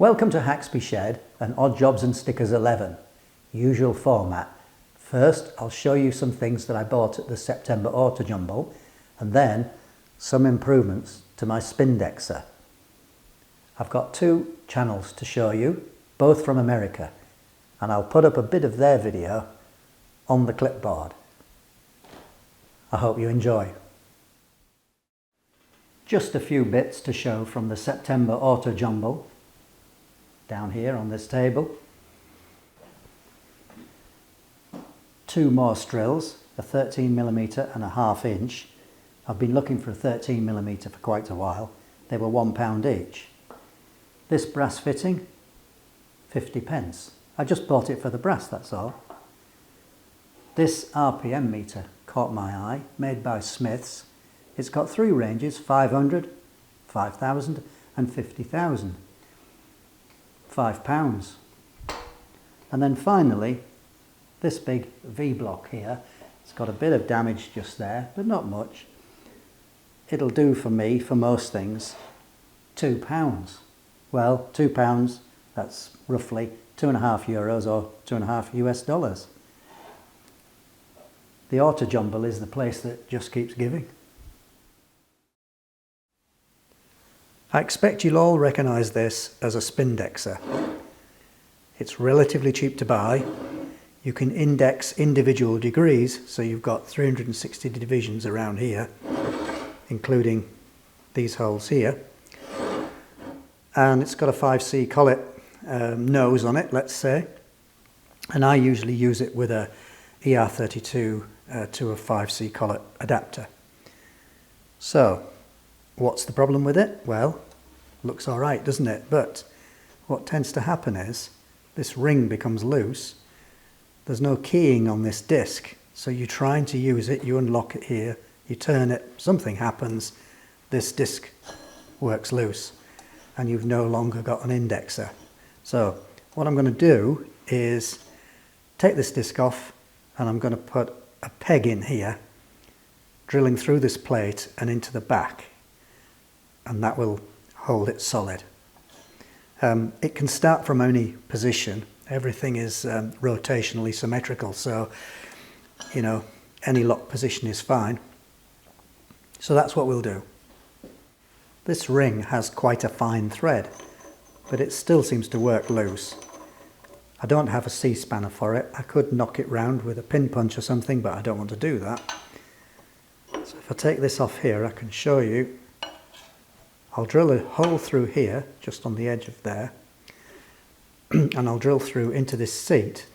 Welcome to Haxby Shed and Odd Jobs and Stickers 11, usual format. First, I'll show you some things that I bought at the September Autojumble, and then some improvements to my Spindexer. I've got two channels to show you, both from America, and I'll put up a bit of their video on the clipboard. I hope you enjoy. Just a few bits to show from the September Autojumble. Down here on this table, two Morse drills, a 13mm and a 1/2 inch. I've been looking for a 13mm for quite a while. They were £1 each. This brass fitting, 50p. I just bought it for the brass, that's all. This RPM meter caught my eye, made by Smiths. It's got three ranges, 500, 5,000 and 50,000. £5. And then finally, this big V-block here. It's got a bit of damage just there, but not much. It'll do for me, for most things, £2. Well, £2, that's roughly €2.50 or $2.50 US. The Autojumble is the place that just keeps giving. I expect you'll all recognise this as a Spindexer. It's relatively cheap to buy. You can index individual degrees, so you've got 360 divisions around here, including these holes here. And it's got a 5C collet nose on it, let's say. And I usually use it with a ER32 to a 5C collet adapter. So, what's the problem with it? Well, looks all right, doesn't it? But what tends to happen is this ring becomes loose. There's no keying on this disc, so you're trying to use it, you unlock it here, you turn it, something happens, this disc works loose, and you've no longer got an indexer. So what I'm going to do is take this disc off, and I'm going to put a peg in here, drilling through this plate and into the back, and that will hold it solid. It can start from any position. Everything is rotationally symmetrical, so you know, any lock position is fine. So that's what we'll do. This ring has quite a fine thread, but it still seems to work loose. I don't have a C-spanner for it. I could knock it round with a pin punch or something, but I don't want to do that. So if I take this off here, I can show you. I'll drill a hole through here, just on the edge of there, and I'll drill through into this seat,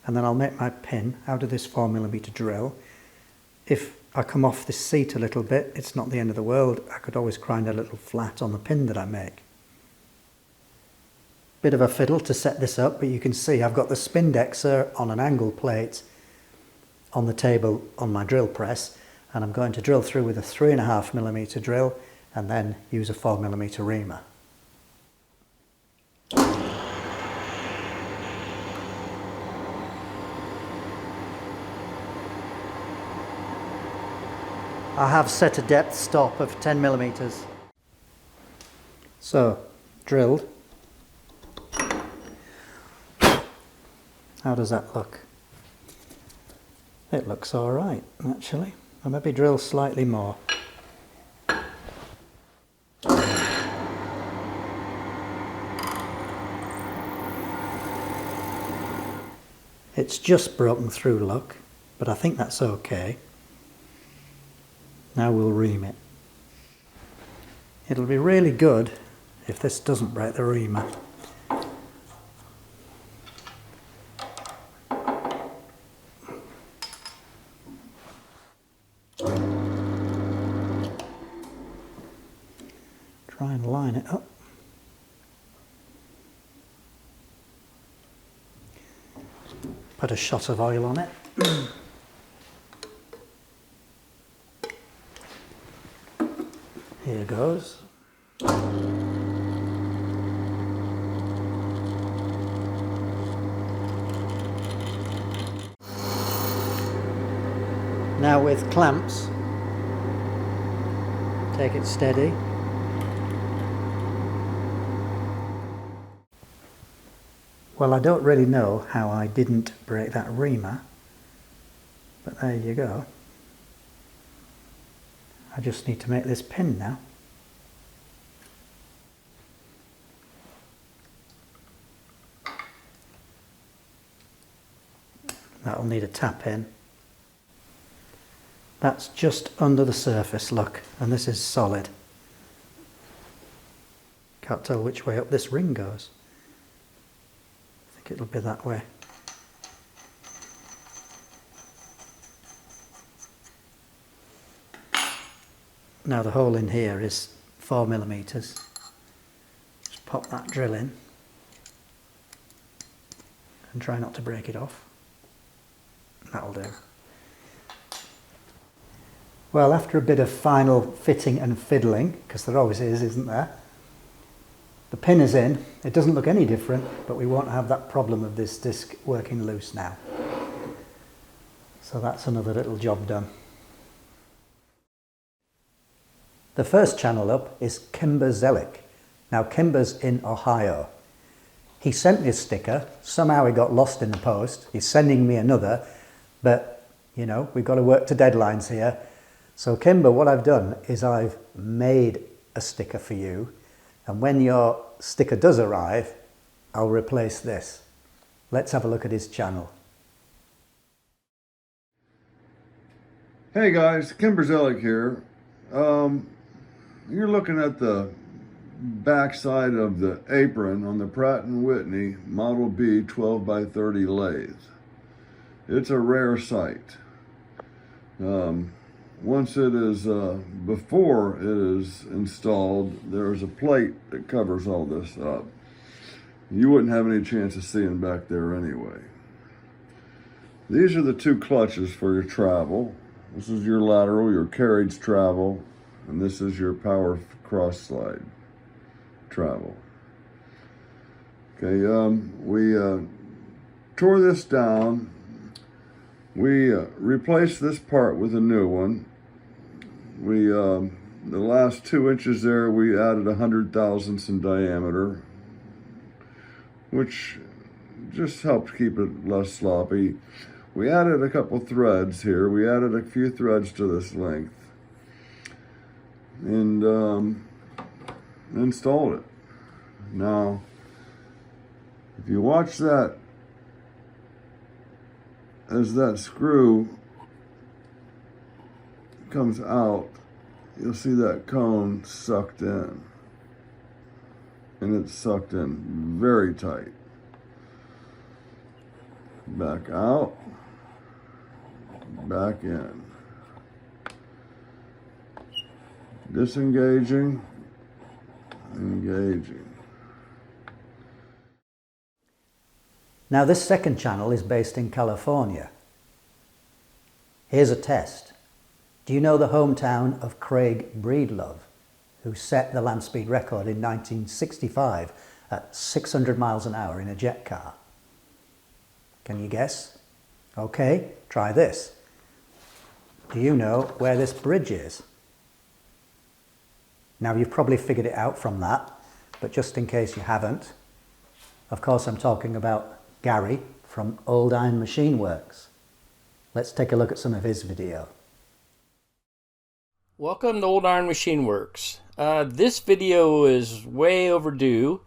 and then I'll make my pin out of this 4mm drill. If I come off this seat a little bit, it's not the end of the world. I could always grind a little flat on the pin that I make. Bit of a fiddle to set this up, but you can see I've got the Spindexer on an angle plate on the table on my drill press, and I'm going to drill through with a 3.5mm drill and then use a 4mm reamer. I have set a depth stop of 10mm. So, drilled. How does that look? It looks all right, actually. I'll maybe drill slightly more. It's just broken through, look, but I think that's okay. Now we'll ream it. It'll be really good if this doesn't break the reamer. Try and line it up. Put a shot of oil on it. Here goes. Now with clamps, take it steady. Well, I don't really know how I didn't break that reamer, but there you go. I just need to make this pin now. That'll need a tap in. That's just under the surface, look, and this is solid. Can't tell which way up this ring goes. I think it'll be that way. Now the hole in here is 4mm. Just pop that drill in and try not to break it off. That'll do. Well, after a bit of final fitting and fiddling, because there always is, isn't there? The pin is in. It doesn't look any different, but we won't have that problem of this disc working loose now. So that's another little job done. The first channel up is Kimber Zelick. Now Kimber's in Ohio. He sent me a sticker. Somehow he got lost in the post. He's sending me another, but you know, we've got to work to deadlines here. So Kimber, what I've done is I've made a sticker for you, and when your sticker does arrive, I'll replace this. Let's have a look at his channel. Hey guys, Kimber Zelick here. You're looking at the backside of the apron on the Pratt & Whitney Model B 12x30 lathe. It's a rare sight. Once it is, before it is installed, there's a plate that covers all this up. You wouldn't have any chance of seeing back there anyway. These are the two clutches for your travel. This is your lateral, your carriage travel, and this is your power cross slide travel. Okay, we tore this down. We replaced this part with a new one. We, the last 2 inches there, we added 100 thousandths in diameter, which just helped keep it less sloppy. We added a couple threads here. We added a few threads to this length and installed it. Now, if you watch that, as that screw comes out, you'll see that cone sucked in. And it's sucked in very tight. Back out, back in. Disengaging, engaging. Now this second channel is based in California. Here's a test. Do you know the hometown of Craig Breedlove, who set the land speed record in 1965 at 600 miles an hour in a jet car? Can you guess? Okay, try this. Do you know where this bridge is? Now you've probably figured it out from that, but just in case you haven't, of course I'm talking about Gary from Old Iron Machine Works. Let's take a look at some of his video. Welcome to Old Iron Machine Works. This video is way overdue.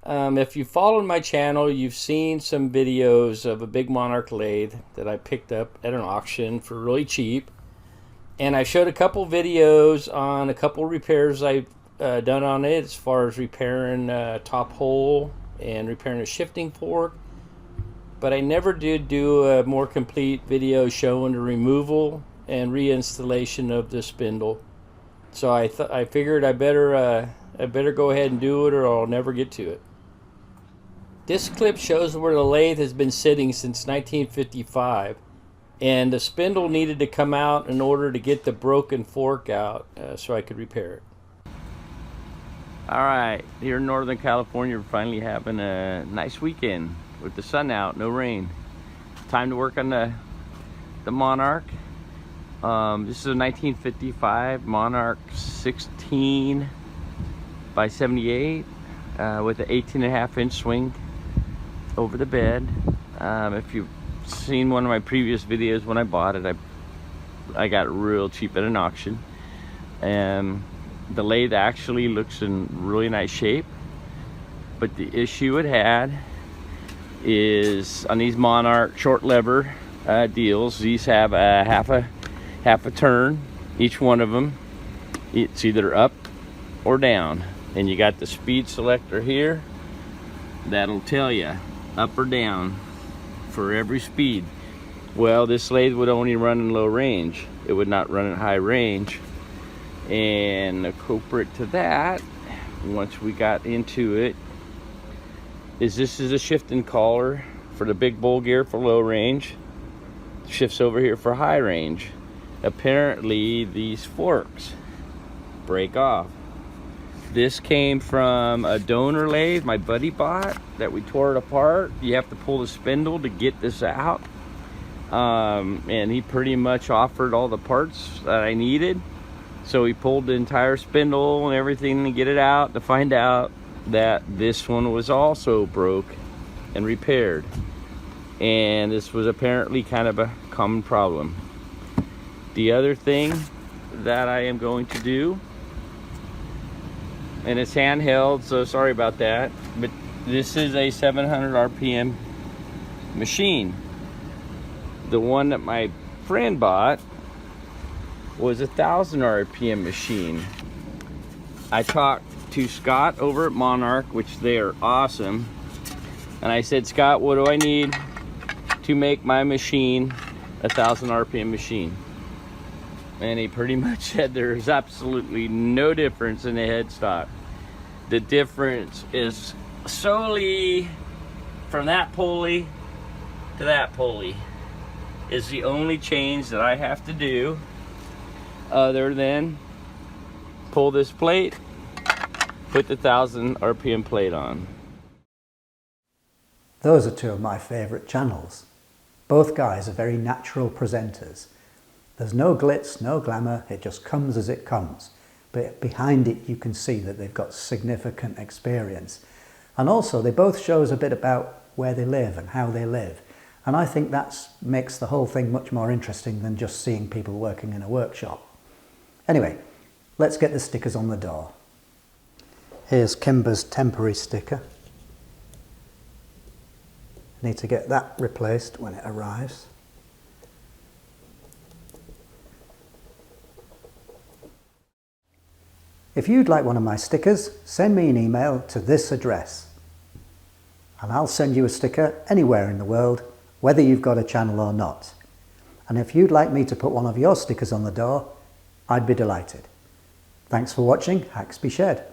If you followed my channel, you've seen some videos of a big Monarch lathe that I picked up at an auction for really cheap. And I showed a couple videos on a couple repairs I've done on it, as far as repairing top hole and repairing a shifting fork. But I never did do a more complete video showing the removal and reinstallation of the spindle. So I figured I better go ahead and do it, or I'll never get to it. This clip shows where the lathe has been sitting since 1955, and the spindle needed to come out in order to get the broken fork out so I could repair it. Alright, here in Northern California we're finally having a nice weekend with the sun out, no rain. Time to work on the Monarch. This is a 1955 Monarch 16 by 78 with an 18.5-inch swing. over the bed. If you've seen one of my previous videos when I bought it, I got it real cheap at an auction. And the lathe actually looks in really nice shape, but the issue it had is on these Monarch short lever deals, these have a half a turn each one of them. It's either up or down, and you got the speed selector here that'll tell you up or down for every speed. Well, this lathe would only run in low range, it would not run in high range. And the culprit to that, once we got into it, is this is a shifting collar for the big bull gear for low range, shifts over here for high range. Apparently these forks break off. This came from a donor lathe my buddy bought that we tore it apart. You have to pull the spindle to get this out, and he pretty much offered all the parts that I needed. So we pulled the entire spindle and everything to get it out, to find out that this one was also broke and repaired. And this was apparently kind of a common problem. The other thing that I am going to do, and it's handheld, so sorry about that, but this is a 700 RPM machine. The one that my friend bought was a 1000 RPM machine. I talked to Scott over at Monarch, which they are awesome, and I said, Scott, what do I need to make my machine a 1000 RPM machine? And he pretty much said there's absolutely no difference in the headstock. The difference is solely from that pulley to that pulley is the only change that I have to do, other than pull this plate, put the 1000 RPM plate on. Those are two of my favourite channels. Both guys are very natural presenters. There's no glitz, no glamour, it just comes as it comes. But behind it you can see that they've got significant experience. And also they both show us a bit about where they live and how they live. And I think that makes the whole thing much more interesting than just seeing people working in a workshop. Anyway, let's get the stickers on the door. Here's Kimber's temporary sticker. Need to get that replaced when it arrives. If you'd like one of my stickers, send me an email to this address and I'll send you a sticker anywhere in the world, whether you've got a channel or not. And if you'd like me to put one of your stickers on the door, I'd be delighted. Thanks for watching Hacks Be Shed.